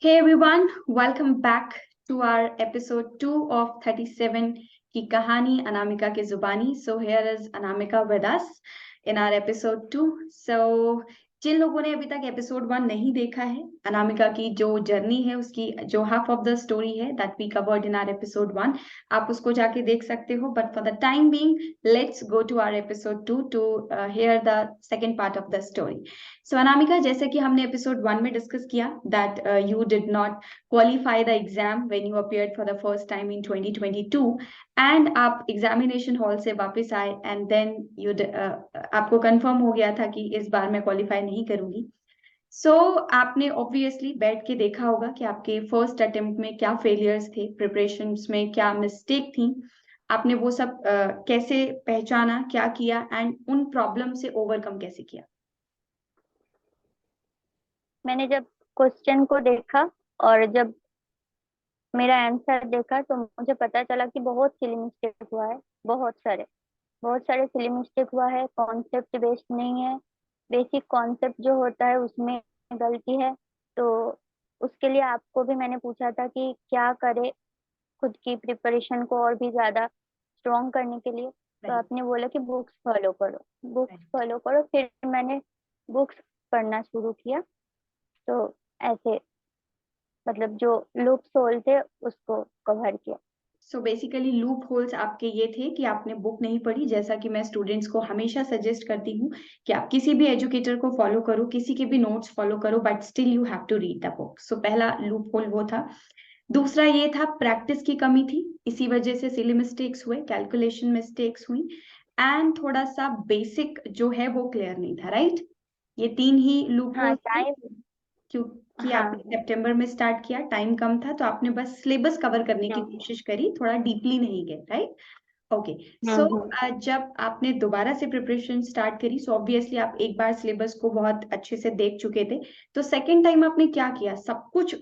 Hey everyone, welcome back to our episode 2 of 37 की कहानी अनामिका की जुबानी. So here is Anamika with us in our episode 2. So जिन लोगों ने अभी तक एपिसोड 1 नहीं देखा है, अनामिका की जो जर्नी है उसकी जो हाफ ऑफ द स्टोरी है that we covered in our episode 1, आप उसको जाके देख सकते हो. But for the time being let's go to our episode 2 to hear the second part of the story. So Anamika, जैसे कि हमने एपिसोड 1 में डिस्कस किया that you did not qualify the exam when you appeared for the first time in 2022 and आप examination hall से वापस आए and then you आपको कंफर्म हो गया था कि इस बार मैं क्वालिफाई नहीं करूंगी. सो आपने ऑब्वियसली बैठ के देखा होगा कि आपके फर्स्ट अटेम्प्ट में क्या फेलियर्स थे, प्रिपरेशंस में क्या मिस्टेक थी. आपने वो सब कैसे पहचाना, क्या किया एंड उन प्रॉब्लम से ओवरकम कैसे किया. मैंने जब क्वेश्चन को देखा और जब मेरा आंसर देखा तो मुझे पता चला कि बहुत सिली मिस्टेक हुआ है। बहुत सारे सिली मिस्टेक हुआ है। कॉन्सेप्ट बेस्ड नहीं है। बेसिक कॉन्सेप्ट जो होता है उसमें गलती है। तो उसके लिए आपको भी मैंने पूछा था कि क्या करे खुद की प्रिपरेशन को और भी ज्यादा स्ट्रॉन्ग करने के लिए। तो राइट. आपने बोला कि बुक्स फॉलो करो, बुक्स राइट. फॉलो करो। फिर मैंने बुक्स पढ़ना शुरू किया। तो ऐसे मतलब जो लूप्स होल थे उसको कवर किया। सो बेसिकली लूप होल्स आपके ये थे कि आपने बुक नहीं पढ़ी. जैसा कि मैं स्टूडेंट्स को हमेशा सजेस्ट करती हूँ कि आप किसी भी एजुकेटर को फॉलो करो, किसी के भी नोट्स फॉलो करो, but still you have to read the book. So पहला लूप होल वो था. दूसरा ये था प्रैक्टिस की कमी थी, इसी वजह से सिली मिस्टेक्स हुए, कैलकुलेशन मिस्टेक्स हुई एंड थोड़ा सा बेसिक जो है वो क्लियर नहीं था. राइट. ये तीन ही लूप हाँ, होल्स थे. टाइम। क्योंकि हाँ, आपने सितंबर में स्टार्ट किया, टाइम कम था, तो आपने बस सिलेबस कवर करने की हाँ, कोशिश करी, थोड़ा डीपली नहीं गए. राइट. ओके. हाँ, सो हाँ। जब आपने दोबारा से प्रिपरेशन स्टार्ट करी, सो ऑब्वियसली आप एक बार सिलेबस को बहुत अच्छे से देख चुके थे. तो सेकेंड टाइम आपने क्या किया? सब कुछ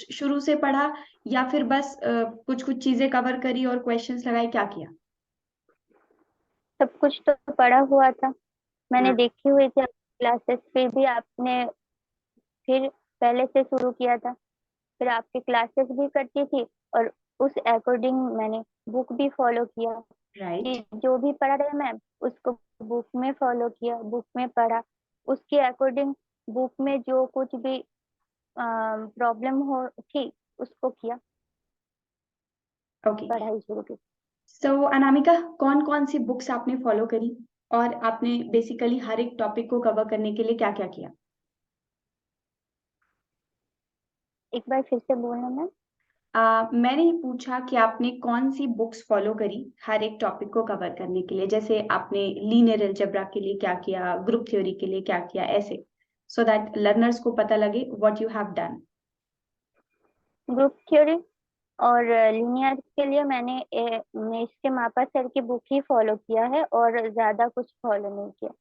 शुरू से पढ़ा या फिर बस कुछ कुछ चीजें कवर करी और क्वेश्चंस लगाए, क्या किया? सब कुछ तो पढ़ा हुआ था। मैंने हाँ. देखी हुई थी क्लासेस। फिर भी आपने फिर पहले से शुरू किया था। फिर आपकी क्लासेस भी करती थी और उस अकॉर्डिंग मैंने बुक भी फॉलो किया राइट. कि जो भी पढ़ा रहे मैम उसको बुक में फॉलो किया, बुक में पढ़ा। उसके अकॉर्डिंग बुक में जो कुछ भी प्रॉब्लम हो थी उसको किया, ओके. पढ़ाई शुरू की। सो अनामिका, कौन कौन सी बुक्स आपने फॉलो करी और आपने बेसिकली हर एक टॉपिक को कवर करने के लिए क्या क्या किया? एक बार फिर से बोलना मैम। मैंने ये पूछा कि आपने कौन सी बुक्स फॉलो करी हर एक टॉपिक को कवर करने के लिए. जैसे आपने लीनियर अलजेब्रा के लिए क्या किया, ग्रुप थ्योरी के लिए क्या किया, ऐसे सो दैट लर्नर्स को पता लगे what you have done. Group theory और लीनियर के लिए मैंने इसके मापा सर की बुक ही फॉलो किया है और ज्यादा कुछ फॉलो नहीं किया।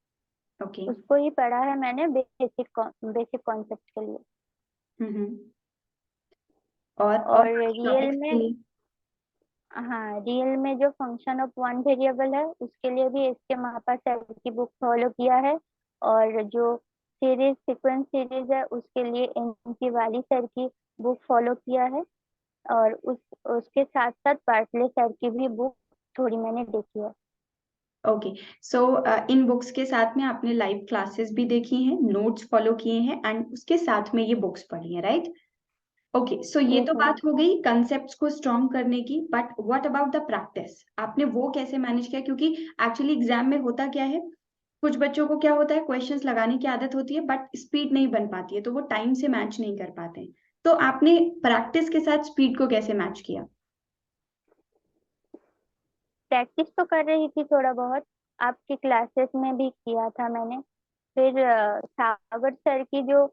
ओके. उसको ही पढ़ा है मैंने बेसिक कॉन्सेप्ट के लिए। हम्म. और और बाकी रियल टॉपिक्स के में, लिए? हाँ, रियल में जो फंक्शन ऑफ वन वेरिएबल है उसके लिए भी इसके मापा सर की बुक फॉलो किया है। और जो सीरीज सीक्वेंस सीरीज है उसके लिए एनसी वाली सर की बुक फॉलो किया है। और उसके साथ साथ पार्टले सर की भी बुक थोड़ी मैंने देखी है। ओके. सो इन बुक्स के साथ में आपने लाइव क्लासेस भी देखी हैं, नोट्स फॉलो किए हैं एंड उसके साथ में ये बुक्स पढ़ी हैं. राइट. ओके. सो ये यस तो मैम। बात हो गई कंसेप्ट्स को स्ट्रॉन्ग करने की. But what about the practice? आपने वो कैसे मैनेज किया? क्योंकि एक्चुअली एग्जाम में होता क्या है, कुछ बच्चों को क्या होता है, क्वेश्चंस लगाने की आदत होती है बट स्पीड नहीं बन पाती है, तो वो टाइम से मैच नहीं कर पाते हैं. तो आपने प्रैक्टिस के साथ स्पीड को कैसे मैच किया? प्रैक्टिस तो कर रही थी थोड़ा बहुत। आपकी क्लासेस में भी किया था मैंने। फिर सागर सर की जो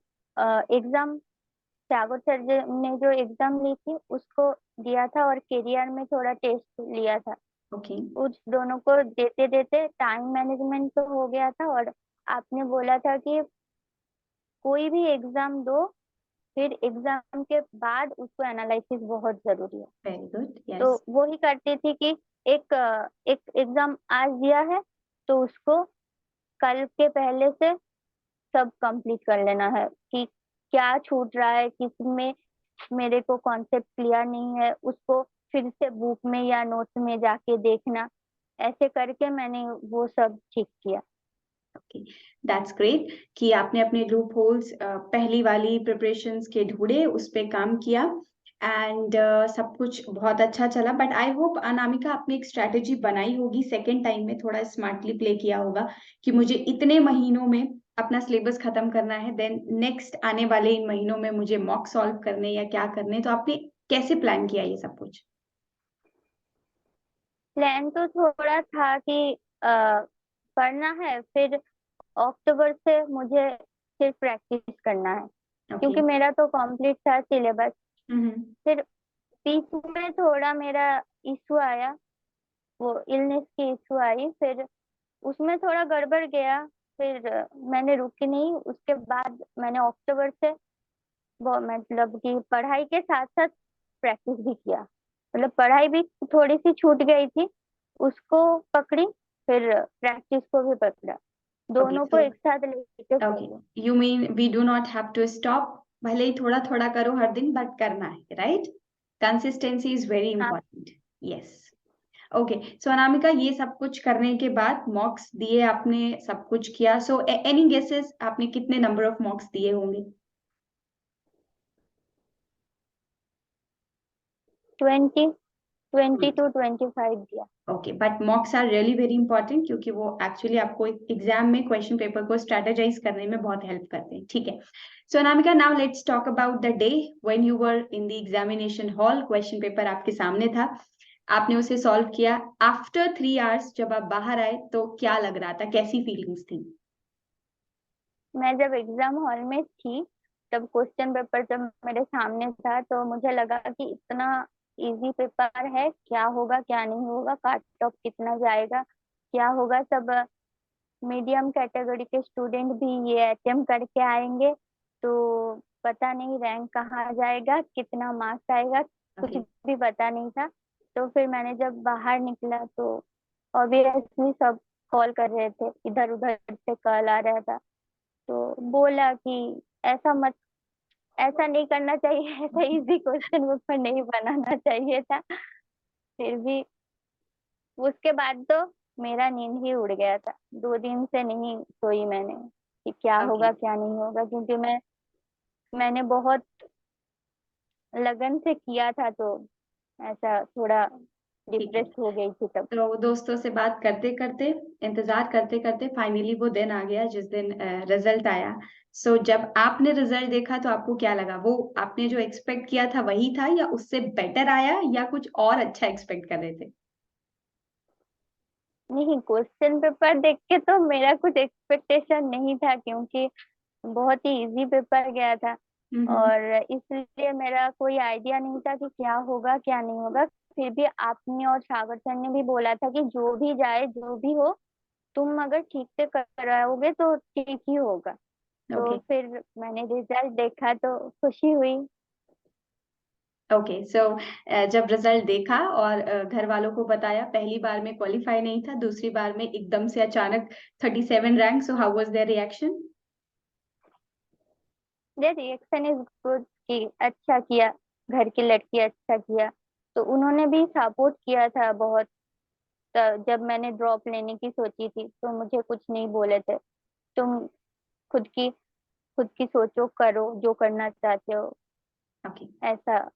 एग्जाम, सागर सर ने जो एग्जाम ली थी उसको दिया था और करियर में थोड़ा टेस्ट लिया था। ओके. उस दोनों को देते देते टाइम मैनेजमेंट तो हो गया था। और आपने बोला था कि कोई भी एग्जाम दो, फिर एग्जाम के बाद उसको एनालिसिस बहुत जरूरी है। Very good. तो यस. वो ही करती थी कि एक एग्जाम आज दिया है तो उसको कल के पहले से सब कंप्लीट कर लेना है कि क्या छूट रहा है, किसमें मेरे को कॉन्सेप्ट क्लियर नहीं है, उसको फिर से बुक में या नोट्स में जाके देखना। ऐसे करके मैंने वो सब ठीक किया। ओके, दैट्स ग्रेट कि आपने अपने लूप होल्स पहली वाली प्रिपरेशंस के ढूंढे, उस पे काम किया एंड सब कुछ बहुत अच्छा चला। बट आई होप अनामिका आपने एक स्ट्रैटेजी बनाई होगी, सेकेंड टाइम में थोड़ा स्मार्टली प्ले किया होगा कि मुझे इतने महीनों में अपना सिलेबस खत्म करना है, देन नेक्स्ट आने वाले इन महीनों में मुझे मॉक सॉल्व करने या क्या करने। तो आपने कैसे प्लान किया ये सब कुछ? प्लान तो थोड़ा था कि पढ़ना है, फिर अक्टूबर से मुझे सिर्फ प्रैक्टिस करना है, ओके। क्योंकि मेरा तो कंप्लीट था सिलेबस। हम्म। फिर बीच में थोड़ा मेरा इशू आया, वो इलनेस की इशू आई, फिर उसमें थोड़ा गड़बड़ गया। फिर मैंने रुकी नहीं, उसके बाद मैंने अक्टूबर से वो मतलब कि पढ़ाई के साथ साथ प्रैक्टिस भी किया। मतलब पढ़ाई भी थोड़ी सी छूट गई थी, उसको पकड़ी, फिर प्रैक्टिस को भी पकड़ा, ओके, दोनों को सो एक साथ लेके ओके, चली। You mean we do not have to stop, भले ही थोड़ा थोड़ा करो हर दिन, बट करना है, राइट? कंसिस्टेंसी इज वेरी हाँ, इंपॉर्टेंट। यस। ओके, सो अनामिका, ये सब कुछ करने के बाद मॉक्स दिए आपने, सब कुछ किया, सो एनी गेसेस आपने कितने नंबर ऑफ मॉक्स दिए होंगे? 20 to 25 दिया। Okay, but mocks are really very important क्योंकि वो एक्चुअली आपको एग्जाम में क्वेश्चन पेपर को स्ट्रेटेजाइज करने में बहुत हेल्प करते हैं, ठीक है? So Anamika, now let's talk about the day when you were in the examination hall. Question paper आपके सामने था, आपने उसे सॉल्व किया। आफ्टर 3 आवर्स जब आप बाहर आए तो क्या लग रहा था, कैसी फीलिंग्स थी? मैं जब एग्जाम हॉल में थी, तब क्वेश्चन पेपर जब मेरे सामने था, तो मुझे लगा कि इतना इजी पेपर है, क्या होगा क्या नहीं होगा, कट ऑफ कितना जाएगा, क्या होगा। सब मीडियम कैटेगरी के स्टूडेंट भी ये अटेम्प्ट करके आएंगे, तो पता नहीं रैंक कहाँ जाएगा, कितना मार्क्स आएगा, कुछ ओके। भी पता नहीं था। तो फिर मैंने जब बाहर निकला तो ऑब्वियसली सब कॉल कर रहे थे, इधर उधर से कॉल आ रहा था। तो बोला कि ऐसा मत, ऐसा नहीं करना चाहिए, ऐसा इजी क्वेश्चन पेपर नहीं बनाना चाहिए था। फिर भी उसके बाद तो मेरा नींद ही उड़ गया था, 2 दिन से नहीं सोई मैंने कि क्या ओके, होगा क्या नहीं होगा, क्योंकि मैंने बहुत लगन से किया था, तो ऐसा थोड़ा ठीक है। डिप्रेस हो गई थी तब। तो दोस्तों से बात करते करते, इंतजार करते करते फाइनली वो दिन आ गया जिस दिन रिजल्ट आया। सो जब आपने रिजल्ट देखा तो आपको क्या लगा? वो आपने जो एक्सपेक्ट किया था वही था या उससे बेटर आया या कुछ और अच्छा एक्सपेक्ट कर रहे थे? नहीं, क्वेश्चन पेपर देख के तो मेरा कुछ एक्सपेक्टेशन नहीं था, क्योंकि बहुत ही इजी पेपर गया था। हम्म। और इसलिए मेरा कोई आइडिया नहीं था कि क्या होगा क्या नहीं होगा। फिर भी आपने और सागर सर ने भी बोला था कि जो भी जाए जो भी हो, तुम अगर ठीक से कराओगे तो ठीक ही होगा। तो ओके। फिर मैंने रिजल्ट देखा तो खुशी हुई। ओके, सो जब रिजल्ट देखा और घर वालों को बताया, पहली बार में क्वालिफाई नहीं था, दूसरी बार में एकदम से अचानक 37 rank, so how was their reaction? Their reaction is good कि अच्छा किया, घर की लड़की अच्छा किया। तो उन्होंने भी सपोर्ट किया था बहुत। जब मैंने ड्रॉप लेने की सोची थी तो मुझे कुछ नहीं बोले थे, तुम खुद की खुद की सोचो, करो जो करना चाहते हो, ओके, ऐसा।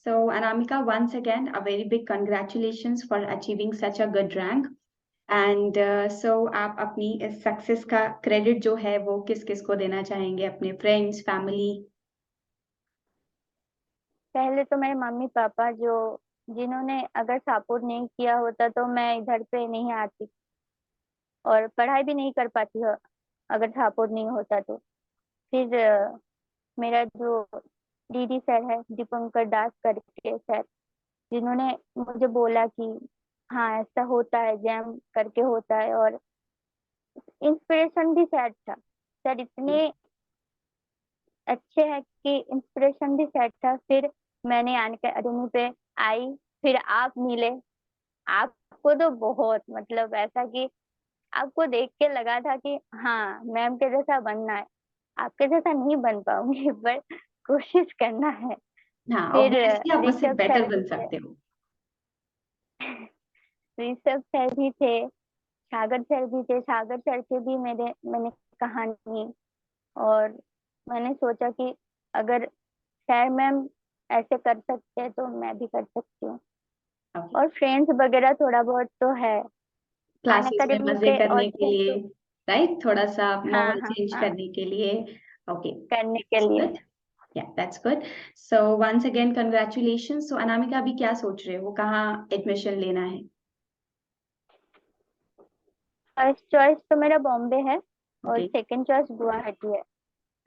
so Anamika, once again, a very big congratulations for achieving such a good rank. And so आप अपनी इस सक्सेस का क्रेडिट जो है वो किस किस को देना चाहेंगे? अपने फ्रेंड्स, फैमिली? पहले तो मेरे मम्मी पापा, जो जिन्होंने अगर सपोर्ट नहीं किया होता तो मैं इधर पे नहीं आती और पढ़ाई भी नहीं कर पाती हो, अगर सपोर्ट नहीं होता तो। फिर मेरा जो दीदी सर है, दीपंकर दास करके सर, जिन्होंने मुझे बोला कि हाँ ऐसा होता है, जैम करके होता है। और इंस्पिरेशन भी सर था, सर इतने अच्छे हैं कि इंस्पिरेशन भी सेट था। फिर मैंने आन अकेडमी पे आई, फिर आप मिले। आपको तो बहुत मतलब ऐसा कि आपको देख के लगा था कि हाँ मैम के जैसा बनना है। आपके जैसा नहीं बन पाऊंगी पर कोशिश करना है। हाँ, फिर ऑब्वियसली आप मुझसे ऋषभ बेटर सर भी बन थे। सकते हो। ऋषभ सर भी थे, सागर सर भी थे। सागर सर से भी मैंने कहानी, और मैंने सोचा कि अगर सर मैम ऐसे कर सकते हैं तो मैं भी कर सकती हूँ। ओके, और फ्रेंड्स वगैरह थोड़ा बहुत तो है अन क्लासेस में अकेडमी मजे के, और करने के थे लिए, तो। राइट, थोड़ा सा हाँ माहौल हाँ चेंज हाँ, करने के लिए। ओके, करने के दैट्स लिए। Good. Yeah that's good. So once again congratulation. So Anamika अभी क्या सोच रहे हो, कहाँ एडमिशन लेना है? फर्स्ट चॉइस तो मेरा बॉम्बे है और ओके, सेकंड चॉइस गुवाहाटी है।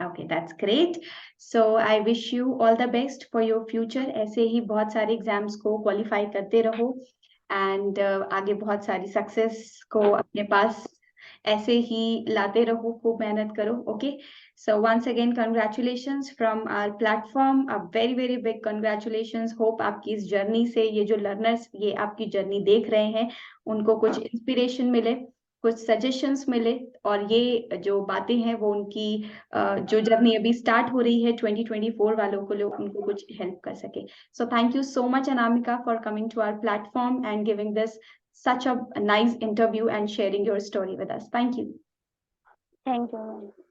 okay, that's great. So I wish you all the best for your future. ऐसे ही बहुत सारे एग्जाम्स को क्वालिफाई करते रहो एंड आगे बहुत सारी सक्सेस को अपने पास ऐसे ही लाते रहो, खूब मेहनत करो। Okay, so once again congratulations from our platform, a very very big congratulations. Hope आपकी इस जर्नी से ये जो लर्नर्स ये आपकी जर्नी देख रहे हैं उनको कुछ इंस्पिरेशन मिले, कुछ सजेशंस मिले, और ये जो बातें हैं वो उनकी जो जर्नी अभी स्टार्ट हो रही है 2024 वालों को, लोग उनको कुछ हेल्प कर सके। So thank you so much Anamika for coming to our platform and giving this such a nice interview and sharing your story with us. Thank you. Thank you ma'am.